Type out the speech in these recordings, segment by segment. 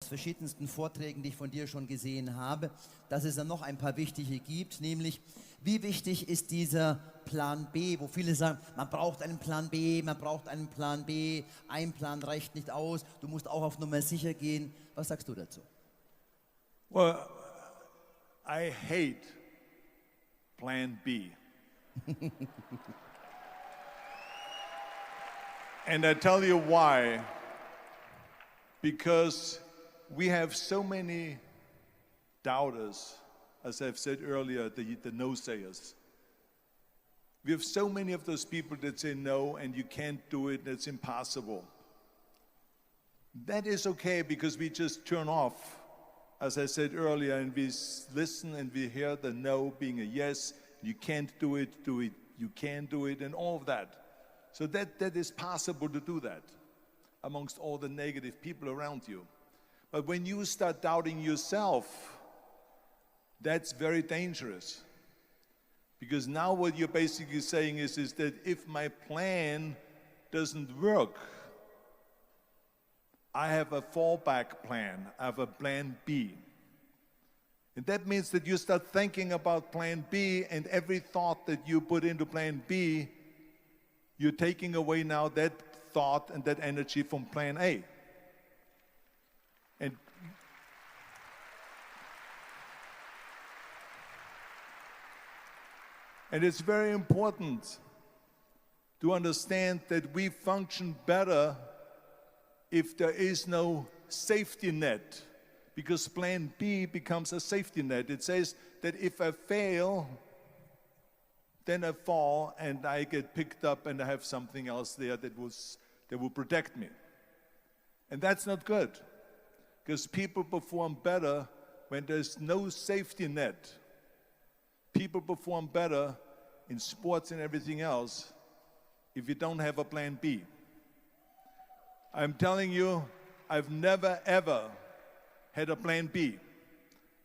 verschiedensten Vorträgen, die ich von dir schon gesehen habe, dass es dann noch ein paar wichtige gibt, nämlich wie wichtig ist dieser Plan B, wo viele sagen, man braucht einen Plan B, man braucht einen Plan B, ein Plan reicht nicht aus, du musst auch auf Nummer sicher gehen. Was sagst du dazu? Well, I hate Plan B. And I tell you why. Because we have so many doubters, as I've said earlier, the no-sayers. We have so many of those people that say no and you can't do it, it's impossible. That is okay because we just turn off, as I said earlier, and we listen and we hear the no being a yes. You can't do it, you can do it, and all of that. So that is possible to do that amongst all the negative people around you. But when you start doubting yourself, that's very dangerous. Because now what you're basically saying is that if my plan doesn't work, I have a fallback plan, I have a plan B. And that means that you start thinking about plan B, and every thought that you put into plan B, you're taking away now that thought and that energy from plan A. And it's very important to understand that we function better if there is no safety net, because plan B becomes a safety net. It says that if I fail, then I fall and I get picked up and I have something else there that will protect me. And that's not good, because people perform better when there's no safety net. People perform better in sports and everything else if you don't have a plan B. I'm telling you, I've never ever had a plan B.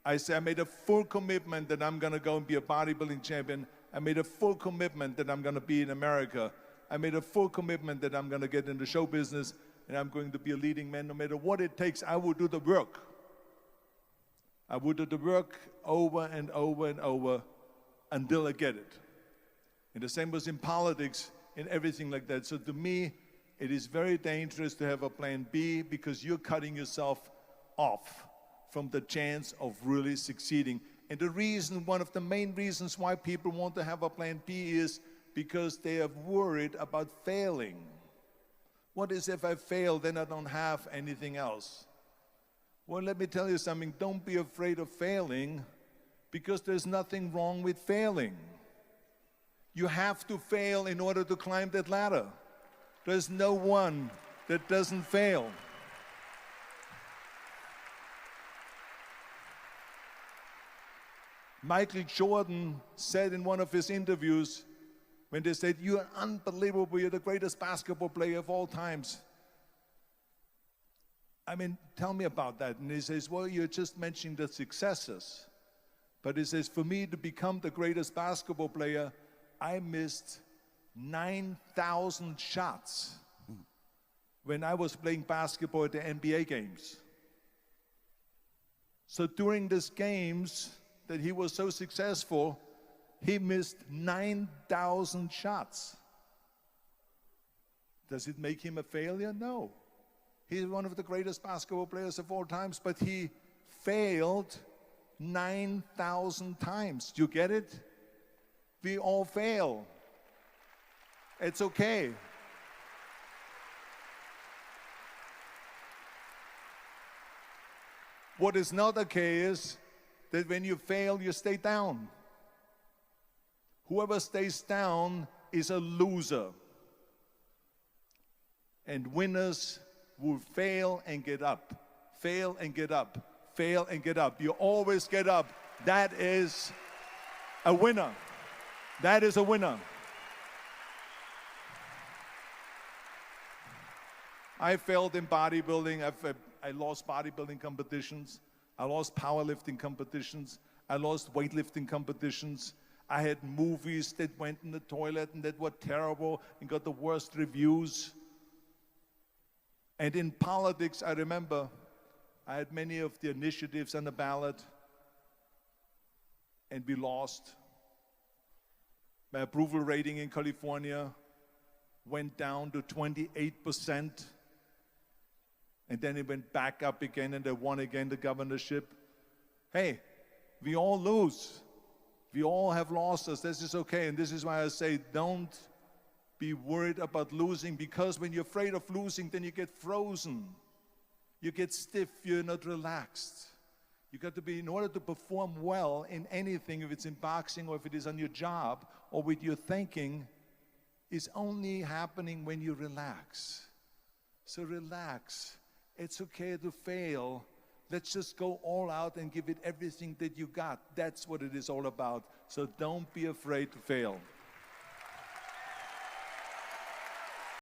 I made a full commitment that I'm gonna go and be a bodybuilding champion. I made a full commitment that I'm gonna be in America. I made a full commitment that I'm gonna get in the show business and I'm going to be a leading man. No matter what it takes, I will do the work. I will do the work over and over and over until I get it. And the same was in politics and everything like that. So to me, it is very dangerous to have a plan B, because you're cutting yourself off from the chance of really succeeding. And the reason, one of the main reasons why people want to have a plan B is because they are worried about failing. What is if I fail, then I don't have anything else? Well, let me tell you something. Don't be afraid of failing, because there's nothing wrong with failing. You have to fail in order to climb that ladder. There's no one that doesn't fail. Michael Jordan said in one of his interviews, when they said, "You're unbelievable, you're the greatest basketball player of all times." I mean, tell me about that. And he says, well, you're just mentioning the successes. But he says, for me to become the greatest basketball player, I missed 9,000 shots when I was playing basketball at the NBA games. So during these games that he was so successful, he missed 9,000 shots. Does it make him a failure? No. He's one of the greatest basketball players of all times, but he failed 9,000 times. Do you get it? We all fail. It's okay. What is not okay is that when you fail, you stay down. Whoever stays down is a loser. And winners will fail and get up, fail and get up, fail and get up. You always get up. That is a winner. That is a winner. I failed in bodybuilding. I lost bodybuilding competitions. I lost powerlifting competitions. I lost weightlifting competitions. I had movies that went in the toilet and that were terrible and got the worst reviews. And in politics, I remember I had many of the initiatives on the ballot, and we lost. My approval rating in California went down to 28%, and then it went back up again, and I won again the governorship. Hey, we all lose. We all have losses. This is okay, and this is why I say don't be worried about losing, because when you're afraid of losing, then you get frozen. You get stiff, you're not relaxed. You got to be, in order to perform well in anything, if it's in boxing or if it is on your job or with your thinking, is only happening when you relax. So relax. It's okay to fail. Let's just go all out and give it everything that you got. That's what it is all about. So don't be afraid to fail.